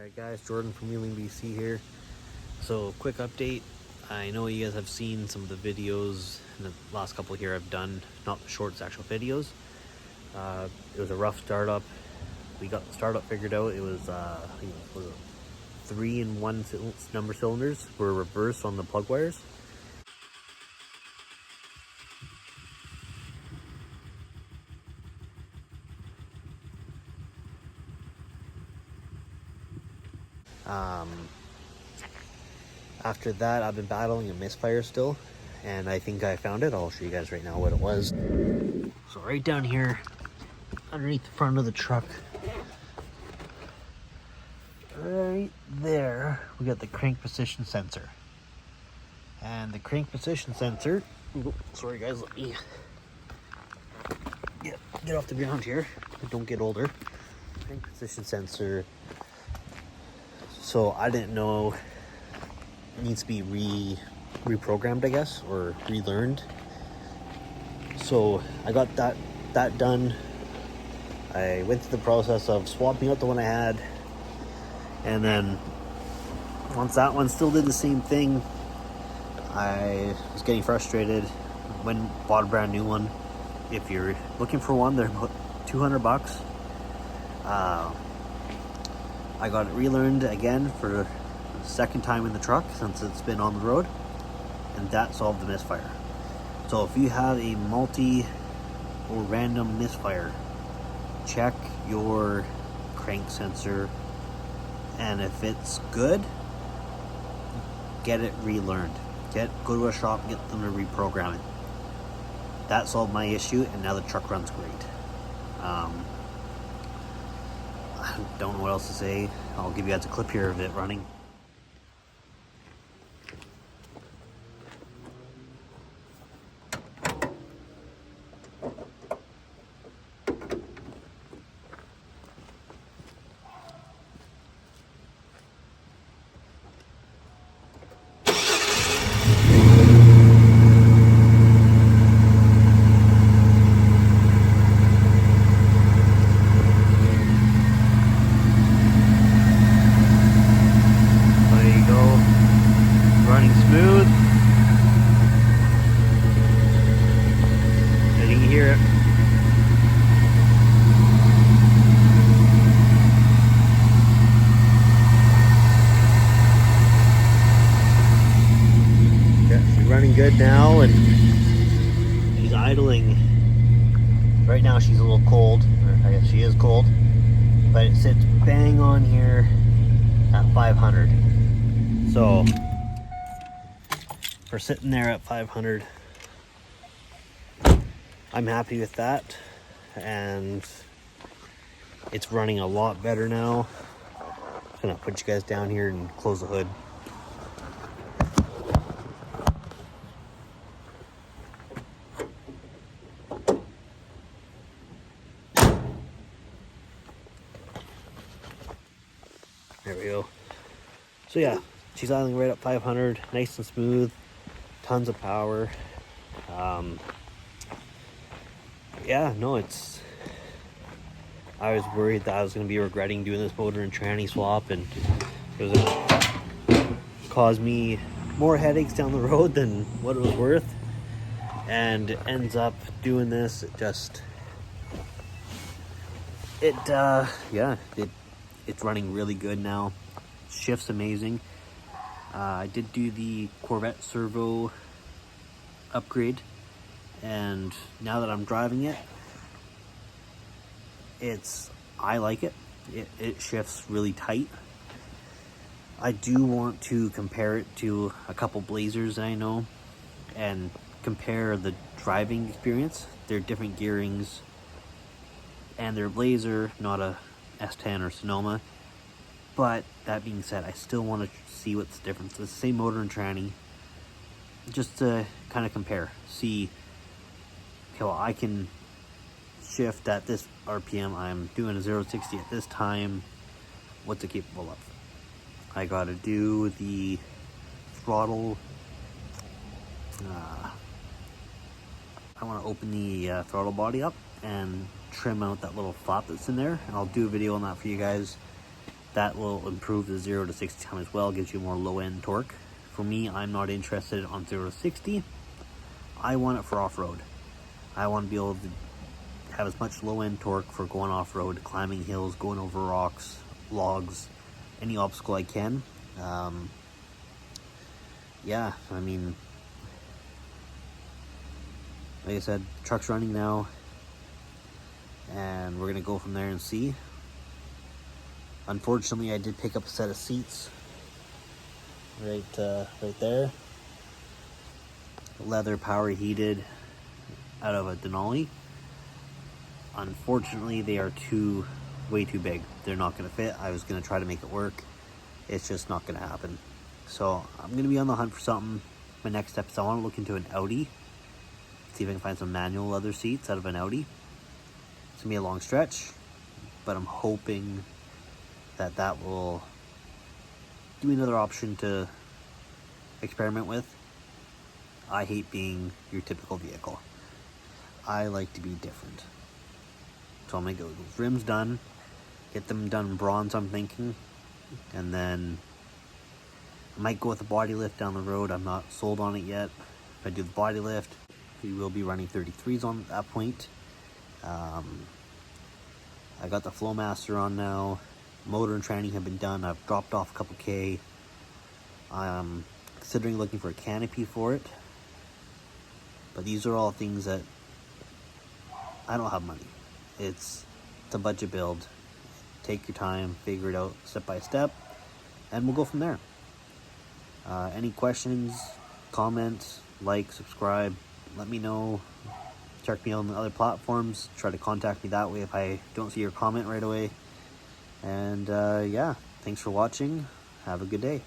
Alright guys, Jordan from Wheeling BC here. So quick update. I know you guys have seen some of the videos in the last couple here I've done, not the shorts, actual videos. It was a rough startup. We got the startup figured out. It was, I think it was 3 and 1 number cylinders were reversed on the plug wires. After that, I've been battling a Misfire still, and I think I found it. I'll show you guys right now what it was. So right down here, underneath the front of the truck, right there, we got the crank position sensor. And the crank position sensor, sorry guys, let me get off the ground here. Don't get older. Crank position sensor. So I didn't know it needs to be reprogrammed, I guess, or relearned. So I got that done. I went through the process of swapping out the one I had, and then once that one still did the same thing, I was getting frustrated. Bought a brand new one. If you're looking for one, they're about $200. I got it relearned again for the second time in the truck since it's been on the road, and that solved the misfire. So if you have a multi or random misfire, check your crank sensor, and if it's good, get it relearned. Go to a shop and get them to reprogram it. That solved my issue, and now the truck runs great. I don't know what else to say. I'll give you guys a clip here of it running. Running smooth. And you can hear it. Yeah, she's running good now, and she's idling. Right now she's a little cold, or I guess she is cold, but it sits bang on here at 500. So for sitting there at 500, I'm happy with that, and it's running a lot better now. I'm gonna put you guys down here and close the hood. There we go. So yeah, she's idling right at 500, nice and smooth. Tons of power. Yeah, no, I was worried that I was going to be regretting doing this motor and tranny swap, and it was going to cause me more headaches down the road than what it was worth. And it ends up doing this. It's running really good now. Shift's amazing. I did do the Corvette servo upgrade, and now that I'm driving it, I like it. It shifts really tight. I do want to compare it to a couple Blazers that I know and compare the driving experience. They're different gearings, and they're Blazer, not a S10 or Sonoma. But that being said, I still want to see what's the difference. It's the same motor and tranny, just to kind of compare. See, okay, well, I can shift at this RPM. I'm doing a 0 to 60 at this time. What's it capable of? I got to do the throttle. I want to open the throttle body up and trim out that little flap that's in there, and I'll do a video on that for you guys. That will improve the 0 to 60 time as well, gives you more low-end torque. For me, I'm not interested on 0 to 60. I want it for off-road. I want to be able to have as much low-end torque for going off-road, climbing hills, going over rocks, logs, any obstacle I can. Yeah, I mean, like I said, truck's running now, and we're gonna go from there and see. Unfortunately, I did pick up a set of seats right there. Leather, power heated, out of a Denali. Unfortunately, they are way too big. They're not gonna fit. I was gonna try to make it work. It's just not gonna happen. So I'm gonna be on the hunt for something. My next step is I want to look into an Audi. See if I can find some manual leather seats out of an Audi. It's gonna be a long stretch, but I'm hoping that will give me another option to experiment with. I hate being your typical vehicle. I like to be different. So I'm gonna go with rims done, get them done in bronze, I'm thinking, and then I might go with a body lift down the road. I'm not sold on it yet. If I do the body lift, we will be running 33s on at that point. I got the Flowmaster on now. Motor and tranny have been done. I've dropped off a couple K. I'm considering looking for a canopy for it. But these are all things that I don't have money. It's a budget build. Take your time, figure it out step by step, and we'll go from there. Any questions, comments, like, subscribe, let me know. Check me on the other platforms. Try to contact me that way if I don't see your comment right away. And yeah, thanks for watching. Have a good day.